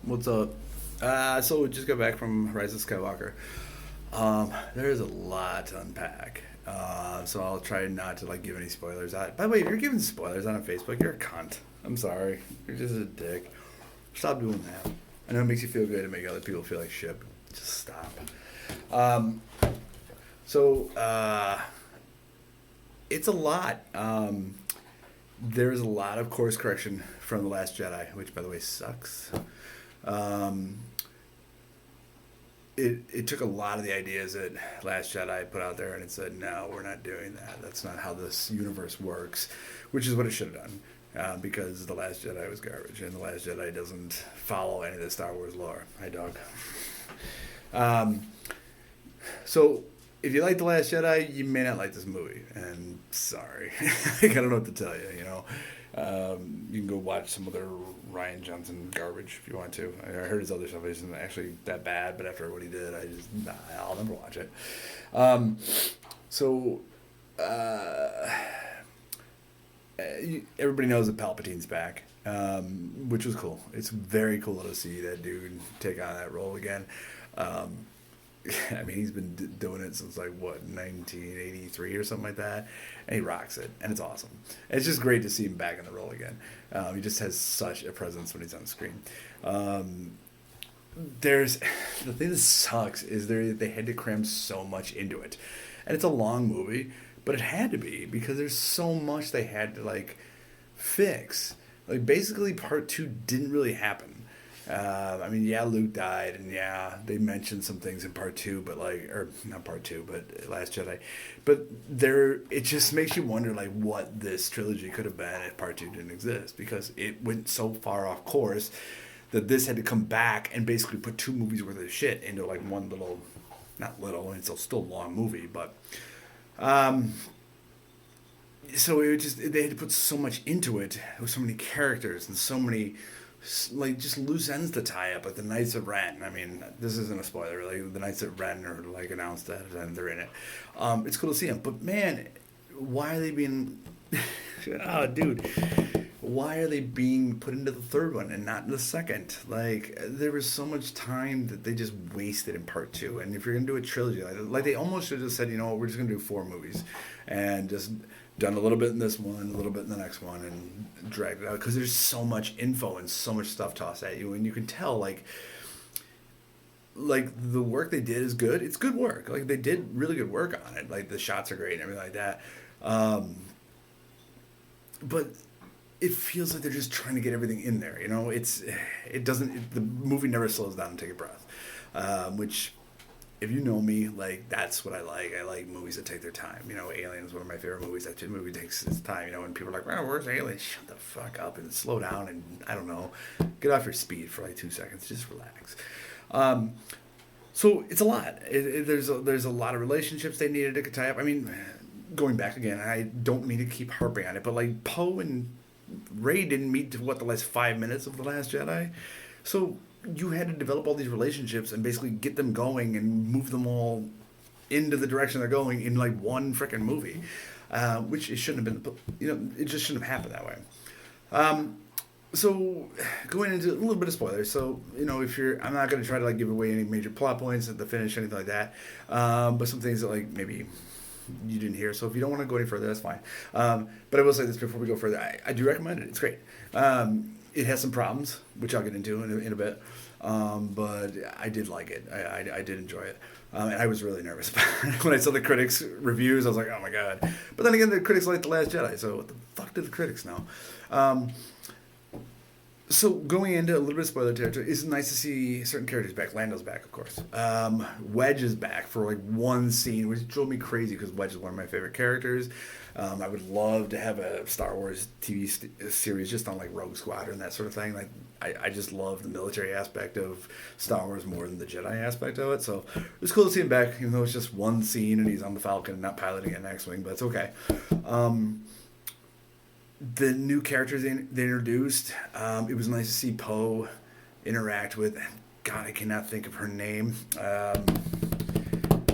What's up? So we just got back from Rise of Skywalker. There's a lot to unpack. So I'll try not to give any spoilers out. By the way, if you're giving spoilers on Facebook, you're a cunt. I'm sorry. You're just a dick. Stop doing that. I know it makes you feel good to make other people feel like shit. Just stop. Um, so it's a lot. There's a lot of course correction from The Last Jedi, which by the way sucks. Um, it took a lot of the ideas that Last Jedi put out there and it said, no, we're not doing that. That's not how this universe works, which is what it should have done. Because The Last Jedi was garbage, and The Last Jedi doesn't follow any of the Star Wars lore. Hi, dog. Um, so, if you like The Last Jedi, you may not like this movie. And sorry. I don't know what to tell you. You can go watch some other Ryan Johnson garbage if you want to. I heard his other stuff isn't actually that bad, but after what he did, I'll never watch it. Um, so, uh, everybody knows that Palpatine's back, which was cool. It's very cool to see that dude take on that role again. Um, I mean, he's been doing it since 1983 or something like that, and he rocks it, and it's awesome. And it's just great to see him back in the role again. He just has such a presence when he's on screen. Um, there's the thing that sucks is they had to cram so much into it, and it's a long movie, but it had to be because there's so much they had to fix. Basically, part two didn't really happen. I mean, yeah, Luke died, and yeah, they mentioned some things in part two, but or not part two, but Last Jedi. But it just makes you wonder, what this trilogy could have been if part two didn't exist, because it went so far off course that this had to come back and basically put two movies worth of shit into one little, not little, and it's still a long movie, but um, so they had to put so much into it with so many characters and so many just loose ends to tie up, like the Knights of Ren. I mean, this isn't a spoiler, really. The Knights of Ren are announced that and they're in it. It's cool to see them, but man, why are they being? Oh, dude, why are they being put into the third one and not in the second? There was so much time that they just wasted in part two. And if you're gonna do a trilogy, they almost should have just said, you know what, we're just gonna do four movies, and just done a little bit in this one, a little bit in the next one, and dragged it out because there's so much info and so much stuff tossed at you, and you can tell the work they did is good. It's good work. They did really good work on it. The shots are great and everything like that. Um, but it feels like they're just trying to get everything in there. It doesn't. The movie never slows down and take a breath, which if you know me, that's what I like. I like movies that take their time. Alien is one of my favorite movies. That movie takes its time. When people are like, "Well, where's Alien?" Shut the fuck up and slow down and I don't know, get off your speed for 2 seconds. Just relax. Um, so it's a lot. There's a lot of relationships they needed to tie up. I mean, going back again, I don't mean to keep harping on it, but Poe and Ray didn't meet to the last 5 minutes of The Last Jedi, so you had to develop all these relationships and basically get them going and move them all into the direction they're going in one freaking movie, which it shouldn't have been. It just shouldn't have happened that way. Um, so going into a little bit of spoilers. So if I'm not going to try to give away any major plot points at the finish or anything like that. But some things that maybe you didn't hear. So if you don't want to go any further, that's fine. But I will say this before we go further. I do recommend it. It's great. It has some problems, which I'll get into in a bit. But I did like it. I did enjoy it. And I was really nervous about it. When I saw the critics' reviews, I was like, oh my god. But then again, the critics liked The Last Jedi, so what the fuck did the critics know? So going into a little bit of spoiler territory, it's nice to see certain characters back. Lando's back, of course. Wedge is back for one scene, which drove me crazy because Wedge is one of my favorite characters. I would love to have a Star Wars TV series just on Rogue Squadron, that sort of thing. I just love the military aspect of Star Wars more than the Jedi aspect of it. So it was cool to see him back, even though it's just one scene and he's on the Falcon and not piloting an X-wing, but it's okay. The new characters they introduced, it was nice to see Poe interact with. God, I cannot think of her name.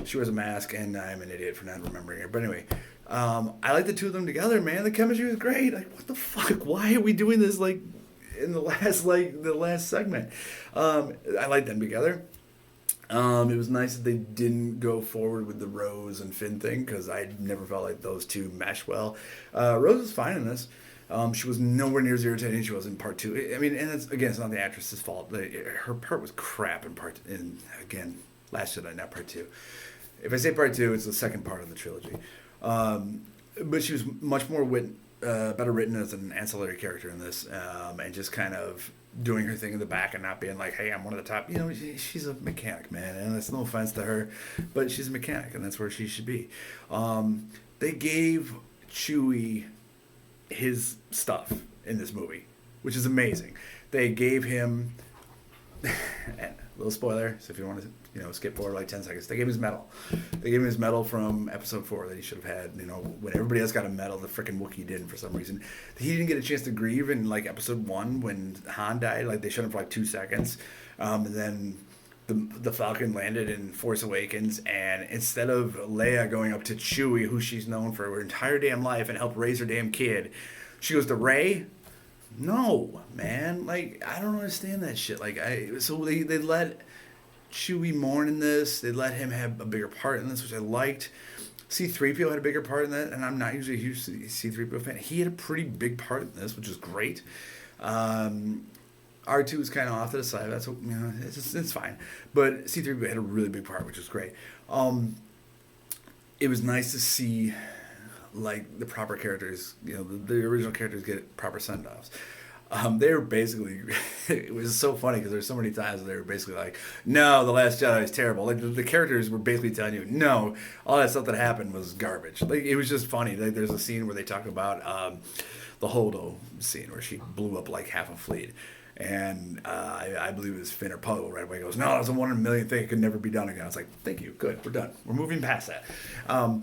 She wears a mask, and I'm an idiot for not remembering her. But anyway, I like the two of them together, man. The chemistry was great. What the fuck? Why are we doing this? in the last segment. I liked them together. It was nice that they didn't go forward with the Rose and Finn thing because I never felt like those two meshed well. Rose was fine in this. She was nowhere near as irritating as she was in part two. I mean, and it's not the actress's fault. Her part was crap in part. In again, Last Jedi, not part two. If I say part two, it's the second part of the trilogy. But she was much more better written as an ancillary character in this, and just kind of doing her thing in the back and not being like, hey, I'm one of the top. You know, she's a mechanic, man, and it's no offense to her, but she's a mechanic, and that's where she should be. They gave Chewie his stuff in this movie, which is amazing. They gave him, and a little spoiler, so if you want to, skip forward like 10 seconds, they gave him his medal. They gave him his medal from episode 4 that he should have had, when everybody else got a medal, the freaking Wookiee didn't for some reason. He didn't get a chance to grieve in, like, episode 1 when Han died. Like, they showed him for, like, 2 seconds. And then the Falcon landed in Force Awakens, and instead of Leia going up to Chewie, who she's known for her entire damn life and helped raise her damn kid, she goes to Rey. No, man. Like, I don't understand that shit. Like, so they let Chewie mourn in this. They let him have a bigger part in this, which I liked. C-3PO had a bigger part in that, and I'm not usually a huge C-3PO fan. He had a pretty big part in this, which is great. R2 was kind of off to the side. That's it's fine. But C-3PO had a really big part, which was great. It was nice to see, like, the proper characters, the original characters get proper send-offs. They were basically, it was so funny because there's so many times they were basically like, no, The Last Jedi is terrible. Like, the characters were basically telling you, no, all that stuff that happened was garbage. Like, it was just funny. Like, there's a scene where they talk about the Holdo scene where she blew up like half a fleet. And I believe it was Finn or Poe right away goes, no, that was a 1 in a million thing. It could never be done again. I was like, thank you. Good. We're done. We're moving past that. So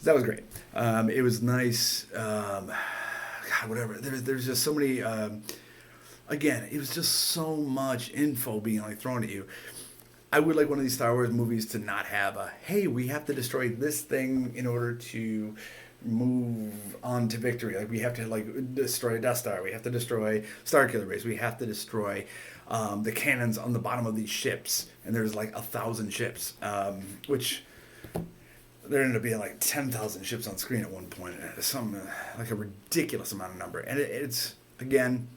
that was great. It was nice. God, whatever. There's just so many. Again, it was just so much info being like thrown at you. I would like one of these Star Wars movies to not have a, hey, we have to destroy this thing in order to move on to victory. Like, we have to, like, destroy Death Star. We have to destroy Starkiller Base. We have to destroy the cannons on the bottom of these ships. And there's like 1,000 ships, which there ended up being like 10,000 ships on screen at one point. Some like a ridiculous amount of number. And it's again,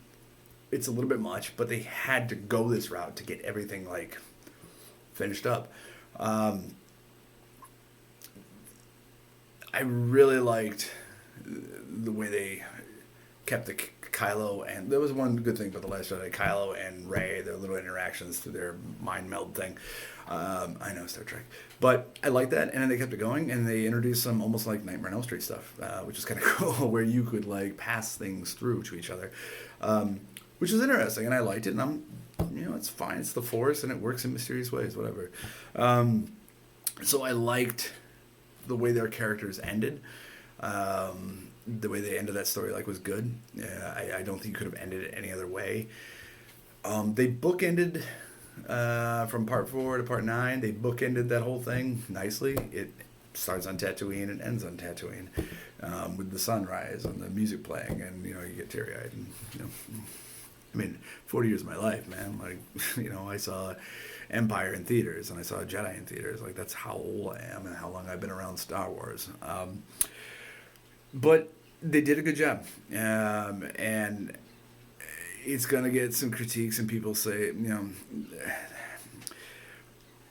it's a little bit much, but they had to go this route to get everything like finished up. I really liked the way they kept the Kylo, and there was one good thing about The Last Jedi, Kylo and Rey, their little interactions through their mind meld thing. I know Star Trek, but I like that, and then they kept it going, and they introduced some almost like Nightmare on Elm Street stuff, which is kind of cool, where you could like pass things through to each other, which was interesting, and I liked it, and it's fine, it's the Force, and it works in mysterious ways, whatever. So I liked the way their characters ended. The way they ended that story was good. I don't think you could have ended it any other way. They bookended from part 4 to part 9. They bookended that whole thing nicely. It starts on Tatooine and ends on Tatooine, with the sunrise and the music playing, and you get teary-eyed. And 40 years of my life, man. I saw Empire in theaters, and I saw Jedi in theaters. Like, that's how old I am and how long I've been around Star Wars. But they did a good job, and it's gonna get some critiques, and people say,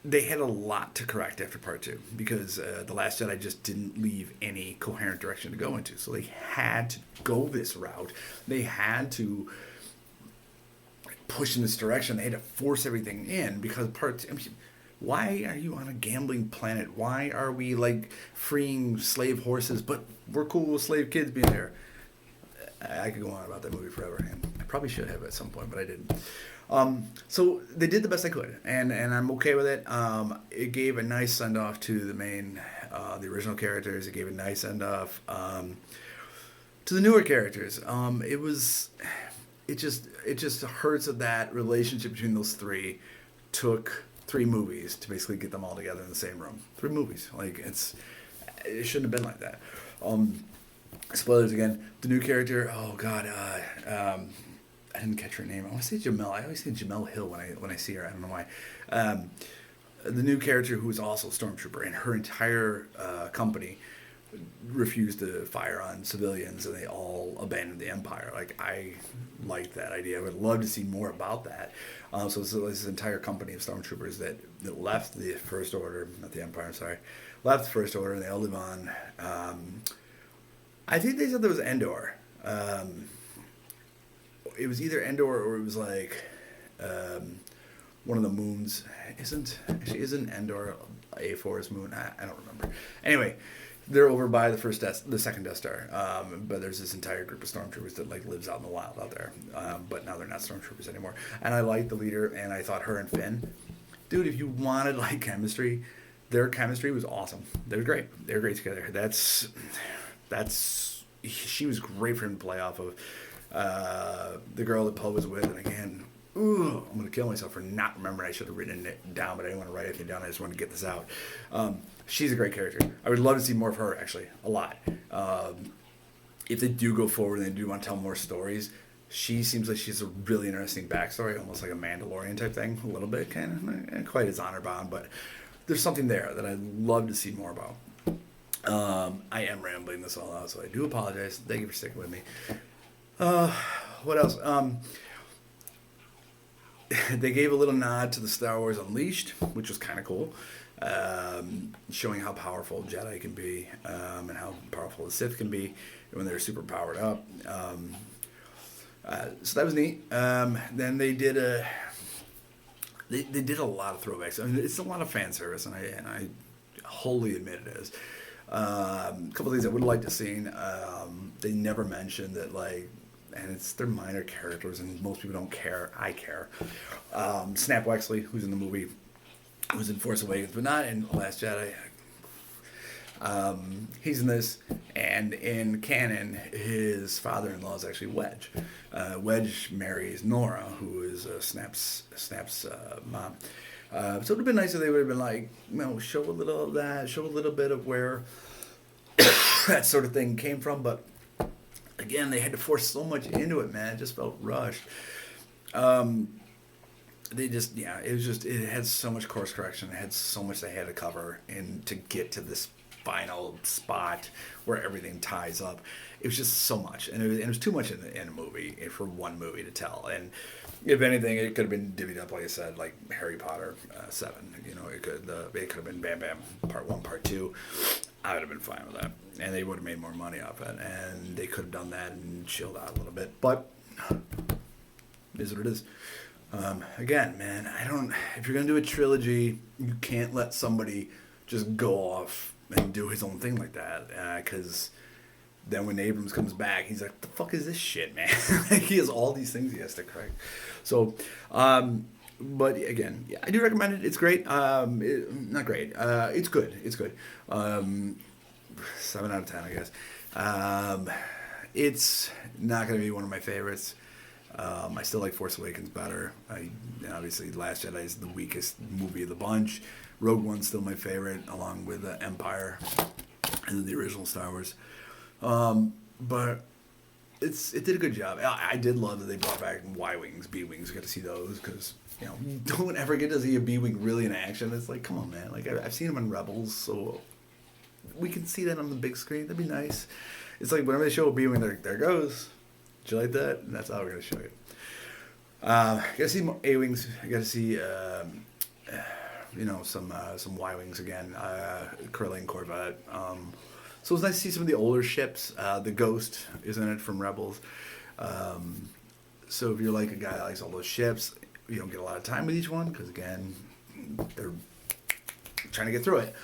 they had a lot to correct after part 2 because The Last Jedi just didn't leave any coherent direction to go into. So they had to go this route. They had to push in this direction. They had to force everything in because part 2. Why are you on a gambling planet? Why are we freeing slave horses, but we're cool with slave kids being there? I could go on about that movie forever, and I probably should have at some point, but I didn't. So they did the best they could, and I'm okay with it. It gave a nice send off to the main, the original characters. It gave a nice send off to the newer characters. It just hurts that relationship between those three took 3 movies to basically get them all together in the same room. 3 movies. It shouldn't have been like that. Spoilers again. The new character, oh god, I didn't catch her name. I want to say Jamel. I always say Jamel Hill when I see her. I don't know why. Um, the new character who is also a stormtrooper, and her entire company refused to fire on civilians, and they all abandoned the empire. Like, I like that idea. I would love to see more about that. So this entire company of stormtroopers that left the First Order, not the Empire, I'm sorry, left the First Order, and they all live on. I think they said there was Endor. It was either Endor or it was like one of the moons. Isn't Endor a forest moon? I don't remember. Anyway, they're over by the second Death Star. But there's this entire group of stormtroopers that like lives out in the wild out there. But now they're not stormtroopers anymore. And I liked the leader, and I thought her and Finn, dude, if you wanted like chemistry, their chemistry was awesome. They were great. They were great together. She was great for him to play off of. The girl that Poe was with, and again, I'm gonna kill myself for not remembering. I should have written it down, but I didn't want to write anything down. I just wanted to get this out. She's a great character. I would love to see more of her, actually, a lot. If they do go forward and they do want to tell more stories, she seems like she's a really interesting backstory, almost like a Mandalorian type thing, a little bit, kind of, not quite as honor bound, but there's something there that I'd love to see more about. I am rambling this all out, so I do apologize. Thank you for sticking with me. What else? They gave a little nod to the Star Wars Unleashed, which was kind of cool, showing how powerful Jedi can be, and how powerful the Sith can be when they're super powered up. So that was neat. Then they did they did a lot of throwbacks. I mean, it's a lot of fan service, and I wholly admit it is. A couple of things I would like to see. They never mentioned that, like, and they're minor characters, and most people don't care. I care. Snap Wexley, who's in the movie, who's in Force Awakens, but not in Last Jedi. He's in this, and in canon, his father-in-law is actually Wedge. Wedge marries Nora, who is Snap's mom. So it would have been nice if they would have been like, show a little of that, show a little bit of where that sort of thing came from, but again, they had to force so much into it, man. It just felt rushed. It had so much course correction. It had so much they had to cover and to get to this final spot where everything ties up. It was just so much, and it was too much in a movie for one movie to tell. And if anything, it could have been divvied up, like I said, like Harry Potter 7. It could have been Bam Bam Part 1, Part 2. I would have been fine with that, and they would have made more money off it, and they could have done that and chilled out a little bit. But it is what it is. Again, man, if you're gonna do a trilogy, you can't let somebody just go off and do his own thing like that, because then when Abrams comes back, he's like, the fuck is this shit, man? He has all these things he has to correct. So, but again, yeah, I do recommend it. It's great. Not great. It's good. It's good. 7 out of 10, I guess. It's not going to be one of my favorites. I still like Force Awakens better. Obviously, Last Jedi is the weakest movie of the bunch. Rogue One's still my favorite, along with Empire and then the original Star Wars. But it did a good job. I did love that they brought back Y-Wings, B-Wings. I got to see those because, you don't ever get to see a B-Wing really in action. It's like, come on, man. Like, I've seen them in Rebels, so we can see that on the big screen. That'd be nice. It's like whenever they show a B-Wing, there it goes. Did you like that? And that's how we're going to show you. Got to see more A-Wings. I got to see, some Y-Wings again. Curling Corvette. So it's nice to see some of the older ships. The Ghost is in it from Rebels. So if you're like a guy that likes all those ships, you don't get a lot of time with each one because, again, they're trying to get through it.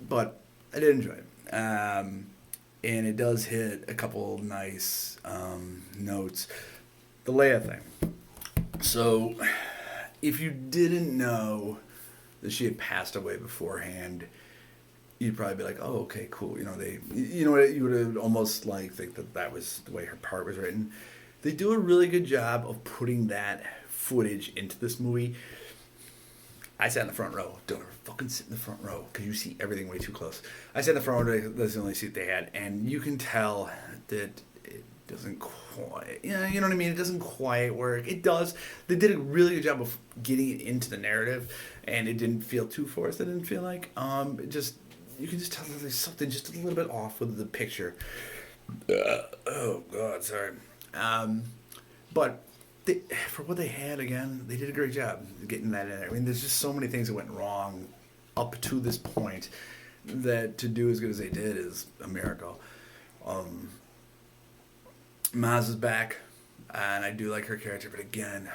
But I did enjoy it. And it does hit a couple nice notes. The Leia thing. So if you didn't know that she had passed away beforehand, you'd probably be like, oh, okay, cool. You would have almost like think that was the way her part was written. They do a really good job of putting that footage into this movie. I sat in the front row. Don't ever fucking sit in the front row because you see everything way too close. I sat in the front row. That's the only seat they had, and you can tell that doesn't quite, yeah, you know what I mean? It doesn't quite work. It does. They did a really good job of getting it into the narrative, and it didn't feel too forced. It didn't feel like, you can just tell that there's something just a little bit off with the picture. Oh God, sorry. But for what they had, again, they did a great job getting that in there. I mean, there's just so many things that went wrong up to this point that to do as good as they did is a miracle. Maz is back, and I do like her character, but again,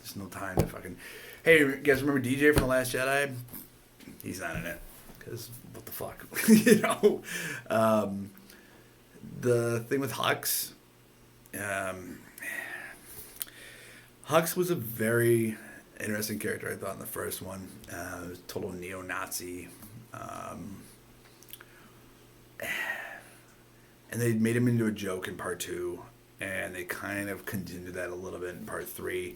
there's no time to fucking... Hey, you guys remember DJ from The Last Jedi? He's not in it, because what the fuck? You know? The thing with Hux, Hux was a very interesting character, I thought, in the first one. Total neo-Nazi. And they made him into a joke in part 2, and they kind of continued that a little bit in part 3.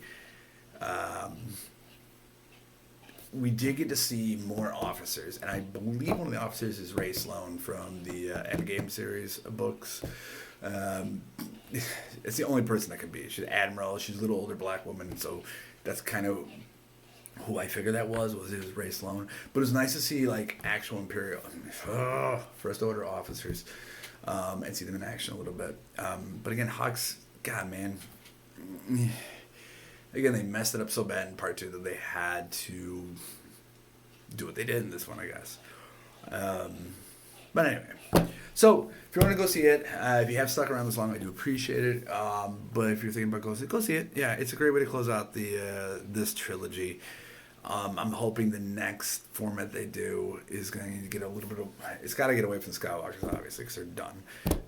We did get to see more officers, and I believe one of the officers is Ray Sloan from the Endgame series of books. It's the only person that could be. She's Admiral. She's a little older black woman, so that's kind of who I figured that was it was Ray Sloan. But it was nice to see like actual Imperial First Order officers and see them in action a little bit. But again, Hux, God man, again they messed it up so bad in part 2 that they had to do what they did in this one, I guess. But anyway, so if you want to go see it, if you have stuck around this long, I do appreciate it. But if you're thinking about go see it. Yeah, it's a great way to close out the this trilogy. I'm hoping the next format they do is going to get a little bit of... It's got to get away from the Skywalkers, obviously, because they're done.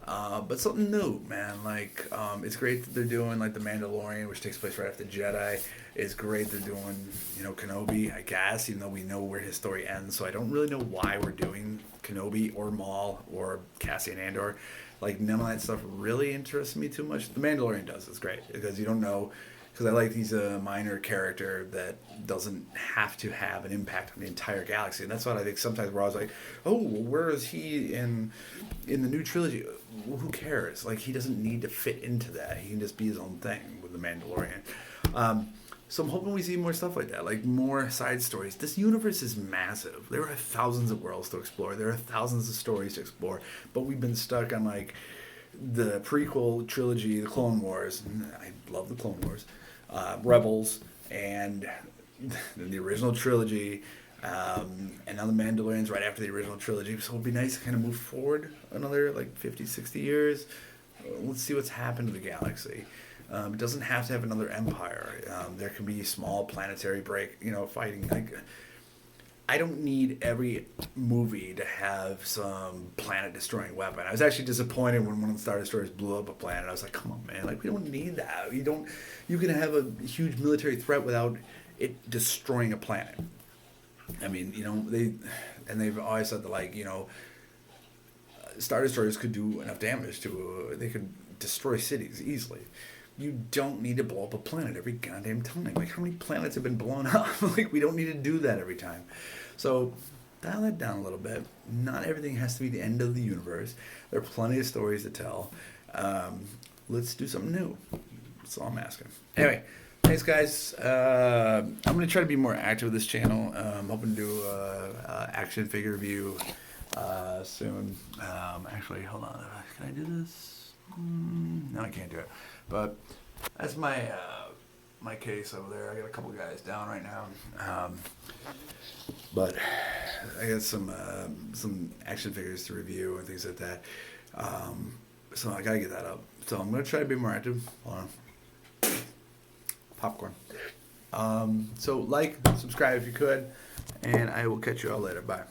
But something new, man. Like, it's great that they're doing, like, The Mandalorian, which takes place right after Jedi. It's great they're doing, you know, Kenobi, I guess, even though we know where his story ends. So I don't really know why we're doing Kenobi or Maul or Cassian Andor. Like, none of that stuff really interests me too much. The Mandalorian does. It's great, because you don't know... Because I like he's a minor character that doesn't have to have an impact on the entire galaxy. And that's what I think sometimes we're always like, oh, well, where is he in the new trilogy? Well, who cares? Like, he doesn't need to fit into that. He can just be his own thing with The Mandalorian. So I'm hoping we see more stuff like that, like more side stories. This universe is massive. There are thousands of worlds to explore. There are thousands of stories to explore. But we've been stuck on, like, the prequel trilogy, the Clone Wars. I love the Clone Wars. Rebels, and the original trilogy, and now the Mandalorian's right after the original trilogy. So it'd be nice to kind of move forward another like 50, 60 years. Let's see what's happened to the galaxy. It doesn't have to have another empire. There can be small planetary fighting. Like, I don't need every movie to have some planet-destroying weapon. I was actually disappointed when one of the Star Destroyers blew up a planet. I was like, come on, man. Like, we don't need that. You can have a huge military threat without it destroying a planet. I mean, you know, they've always said that, like, you know, Star Destroyers could do enough damage they could destroy cities easily. You don't need to blow up a planet every goddamn time. Like, how many planets have been blown up? Like, we don't need to do that every time. So, dial that down a little bit. Not everything has to be the end of the universe. There are plenty of stories to tell. Let's do something new. That's all I'm asking. Anyway, thanks, guys. I'm going to try to be more active with this channel. I'm hoping to do an action figure review soon. Actually, hold on. Can I do this? No, I can't do it. But that's my my case over there. I got a couple guys down right now. But I got some action figures to review and things like that. So I gotta get that up. So I'm gonna try to be more active. Hold on. Popcorn. So like, subscribe if you could, and I will catch you all later. Bye.